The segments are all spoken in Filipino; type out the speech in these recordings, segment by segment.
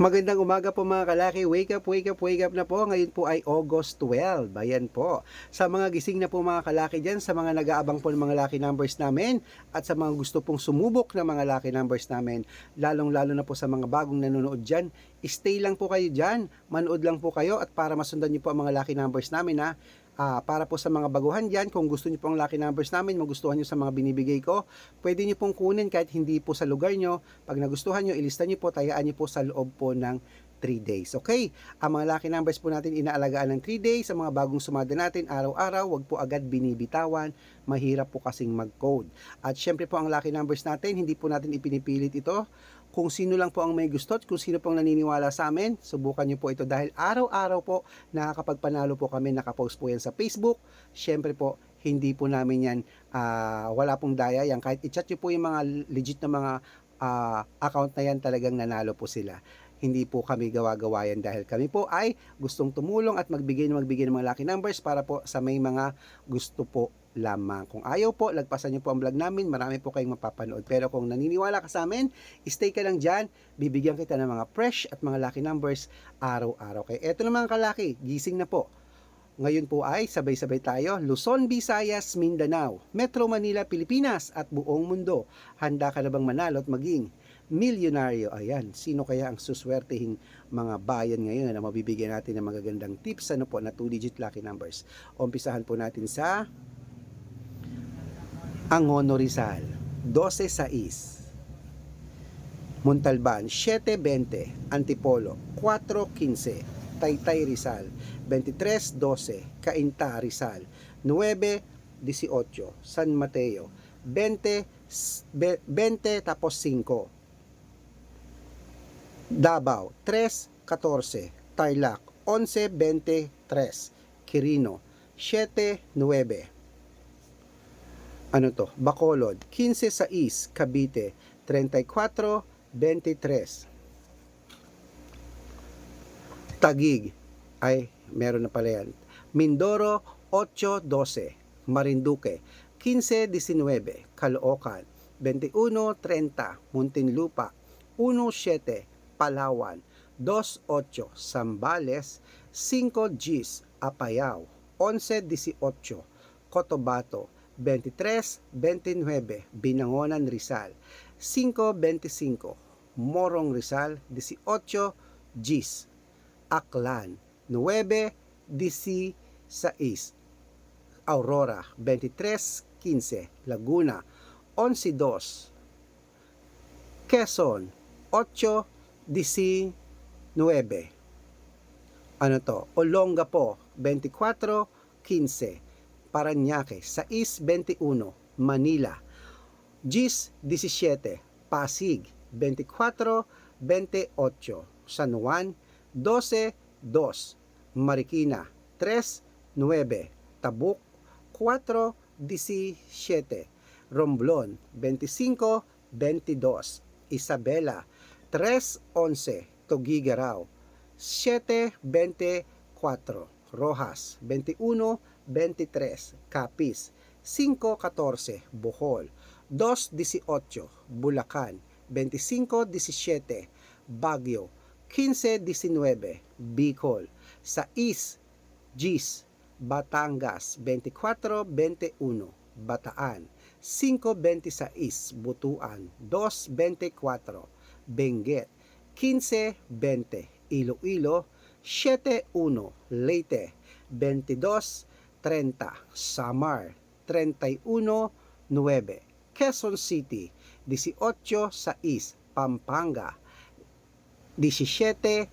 Magandang umaga po mga kalaki. Wake up, wake up, wake up na po. Ngayon po ay August 12. Ayan po. Sa mga gising na po mga kalaki dyan, sa mga nag-aabang po ng mga lucky numbers namin, at sa mga gusto pong sumubok ng mga lucky numbers namin, lalong-lalo na po sa mga bagong nanonood dyan, stay lang po kayo dyan. Manood lang po kayo at para masundan niyo po ang mga lucky numbers namin ha. Para po sa mga baguhan dyan, kung gusto niyo pong lucky numbers namin, magustuhan niyo sa mga binibigay ko, pwede niyo pong kunin kahit hindi po sa lugar niyo. Pag nagustuhan niyo, ilista niyo po, tayaan niyo po sa loob po ng 3 days. Okay? Ang mga lucky numbers po natin inaalagaan ng 3 days. Sa mga bagong sumada natin, araw-araw, wag po agad binibitawan. Mahirap po kasing mag-code. At syempre po ang lucky numbers natin, hindi po natin ipinipilit ito. Kung sino lang po ang may gusto at kung sino pong naniniwala sa amin, subukan nyo po ito dahil araw-araw po nakakapagpanalo po kami, nakapost po yan sa Facebook. Syempre po, hindi po namin yan, wala pong daya yan. Kahit i-chat nyo po yung mga legit na mga account na yan, talagang nanalo po sila. Hindi po kami gawa-gawa yan dahil kami po ay gustong tumulong at magbigay ng mga lucky numbers para po sa may mga gusto po lamang. Kung ayaw po, lagpasan niyo po ang vlog namin, marami po kayong mapapanood. Pero kung naniniwala ka sa amin, stay ka lang dyan, bibigyan kita ng mga fresh at mga lucky numbers araw-araw. Kaya eto na mga kalaki, gising na po. Ngayon po ay sabay-sabay tayo, Luzon, Visayas, Mindanao, Metro Manila, Pilipinas at buong mundo. Handa ka na bang manalo at maging milyonaryo? Ayan, sino kaya ang suswertehing mga bayan ngayon na mabibigyan natin ng magagandang tips ano po na 2-digit lucky numbers? Umpisahan po natin sa Angono Rizal, 12-6. Montalban, 7-20. Antipolo, 4-15. Taytay Rizal, 23-12. Cainta Rizal, 9-18. San Mateo, 20 tapos 5. Davao, 3-14. Tarlac, 11-23. Quirino, 7-9. Bacolod, 15-6. Cavite, 34-23. Taguig, meron na pala yan. Mindoro, 8-12. Marinduque, 15-19. Caloocan, 21-30. Muntinlupa, 1-7. Palawan, 2-8. Zambales, 5 Gs. Apayao, 11-18. Cotabato, 23-29. Binangonan Rizal, 5-25. Morong Rizal, 18 Gs. Aklan, 9-16. Aurora, 23-15. Laguna, 11-2. Quezon, 8-19. Olongapo, 24-15. Parañaque, 6-21. Manila, 10-17. Pasig, 24-28. San Juan, 12-2. Marikina, 3-9. Tabuk, 4-17. Romblon, 25-22. Isabela, 3-11. Tuguegarao, 7-24. Rojas, 21-23. Capiz, 5-14. Bohol, 2-18. Bulacan, 25-17. Baguio, 15-19. Bicol, 6 Gs. Batangas, 24-21. Bataan, 5-26. Butuan, 2-24. Benguet, 15-20. Iloilo, 7-1. Leyte, 22-30. Samar, 31-9. Quezon City, 18-6. Pampanga, 17-30.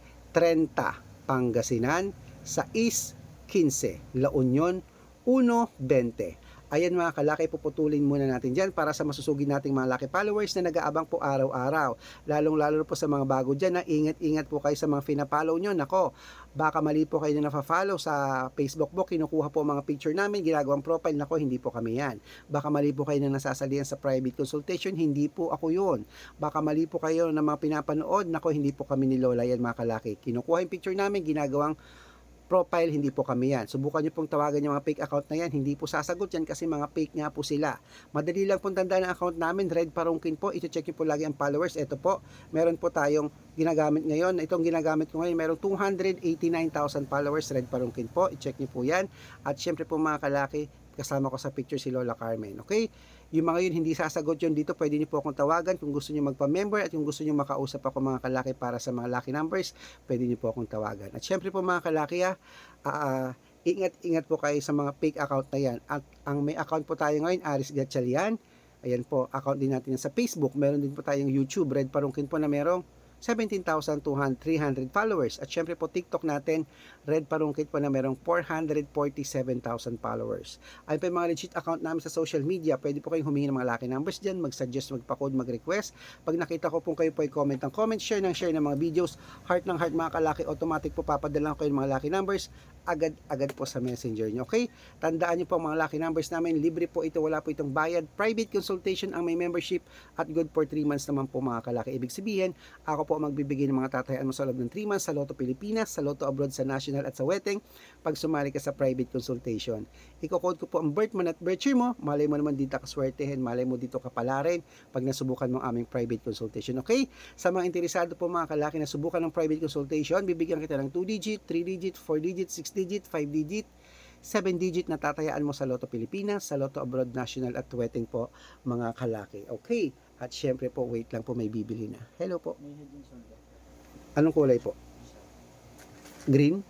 Pangasinan, 6-15. La Union, 1-20. Ayan mga kalaki, puputulin muna natin dyan para sa masusugid nating mga lucky followers na nag-aabang po araw-araw. Lalong-lalo po sa mga bago dyan na ingat-ingat po kayo sa mga pinapollow nyo. Nako, baka mali po kayo na nafa-follow sa Facebook po, kinukuha po mga picture namin, ginagawang profile. Nako, hindi po kami yan. Baka mali po kayo na nasasalihan sa private consultation, hindi po ako yun. Baka mali po kayo na mga pinapanood, nako, hindi po kami ni Lola yan mga kalaki. Kinukuha yung picture namin, ginagawang profile, hindi po kami yan. Subukan nyo pong tawagan yung mga fake account na yan, hindi po sasagot yan kasi mga fake nga po sila. Madali lang pong tandaan ang account namin, Red Parungkin po. Ito check nyo po lagi ang followers. Ito po, meron po tayong ginagamit ngayon. Itong ginagamit ko ngayon, merong 289,000 followers, Red Parungkin po. I-check nyo po yan. At syempre po mga kalaki, kasama ko sa picture si Lola Carmen. Okay? Yung mga yun, hindi sasagot yun dito. Pwede niyo po akong tawagan kung gusto niyo magpa-member at kung gusto niyo makausap ako mga kalaki para sa mga lucky numbers, pwede niyo po akong tawagan. At syempre po mga kalaki, ingat-ingat po kayo sa mga fake account na yan. At ang may account po tayo ngayon, Aris Gatchalian. Ayan po, account din natin sa Facebook. Meron din po tayong YouTube, Red Parungkin po na merong 17,300 followers. At syempre po TikTok natin, Red Parungkit po na merong 447,000 followers. Ay pa yung mga legit account namin sa social media. Pwede po kayong humingi ng mga lucky numbers dyan, mag-suggest, magpa-code, mag-request. Pag nakita ko po kayo po ay comment ng comment, share ng mga videos, heart ng heart mga kalaki, automatic po papadala ko kayo ng mga lucky numbers agad po sa messenger nyo. Okay? Tandaan nyo po ang mga lucky numbers namin. Libre po ito, wala po itong bayad. Private consultation ang may membership at good for 3 months naman po mga kalaki. Ibig sabihin, ako po magbibigay ng mga tatayaan mo sa loob ng 3 months sa Lotto Pilipinas, sa Lotto Abroad, sa National at sa Weteng pag sumali ka sa private consultation. Iko-code ko po ang birth month at birth year mo. Malay mo naman dito kaswertehin, malay mo dito kapalarin pag nasubukan mo ang aming private consultation. Okay? Sa mga interesado po mga kalaki na subukan ng private consultation, bibigyan kita ng 2-digit, 3-digit, 4-digit, 6-digit, 5-digit, 7-digit na tatayaan mo sa Lotto Pilipinas, sa Lotto Abroad, National at Weteng po mga kalaki. Okay? At syempre po, wait lang po, may bibili na. Hello po. Anong kulay po? Green?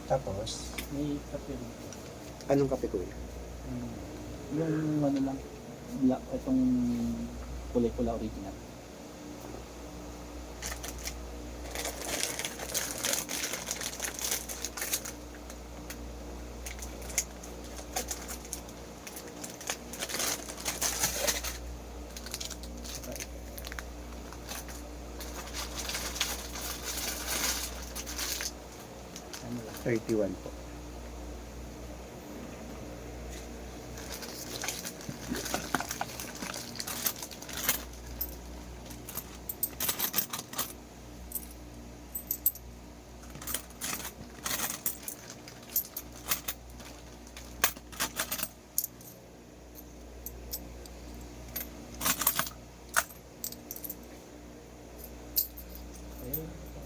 Tapos, May kape rin. anong kape kuya? Yung ano lang, black, itong kulay-pula original. Ano lang. 31 po.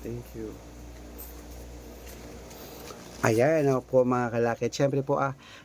Thank you. Ayan, ako po mga kalaki. Siyempre po,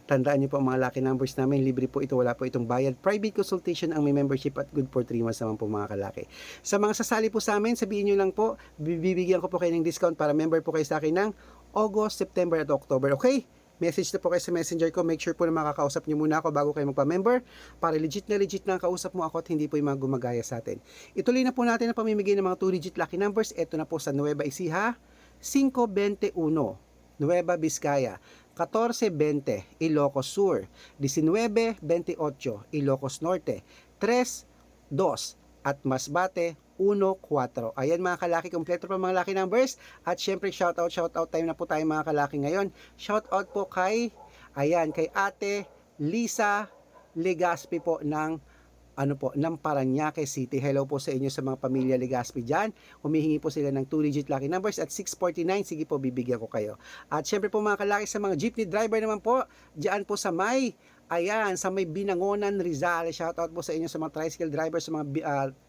tandaan niyo po ang mga lucky numbers namin. Libre po ito, wala po itong bayad. Private consultation ang may membership at good for 3 months naman po mga kalaki. Sa mga sasali po sa amin, sabihin niyo lang po, bibigyan ko po kayo ng discount para member po kayo sa akin ng August, September at October. Okay? Message na po kayo sa messenger ko. Make sure po na makakausap niyo muna ako bago kayo magpa-member para legit na kausap mo ako at hindi po yung mga gumagaya sa atin. Ituloy na po natin ang pamimigay ng mga 2-digit lucky numbers. Ito na po sa Nueva Ecija, 521. Nueva Vizcaya, 1420 Ilocos Sur, 1928 Ilocos Norte, 32 at Masbate 14. Ayan mga kalaki, kompleto pa mga lucky numbers. At syempre shoutout time na po tayo mga kalaki ngayon. Shoutout po kay Ate Lisa Legaspi po ng Parañaque City. Hello po sa inyo sa mga pamilya Legaspi dyan. Humihingi po sila ng 2-digit lucky numbers at 649. Sige po, bibigyan ko kayo. At syempre po mga kalaki sa mga jeepney driver naman po, dyan po sa may Binangonan, Rizal. Shoutout po sa inyo sa mga tricycle driver, sa mga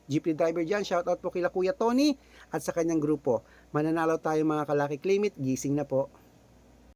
jeepney driver dyan. Shoutout po kila Kuya Tony at sa kanyang grupo. Mananalo tayo mga kalaki, claim it, gising na po.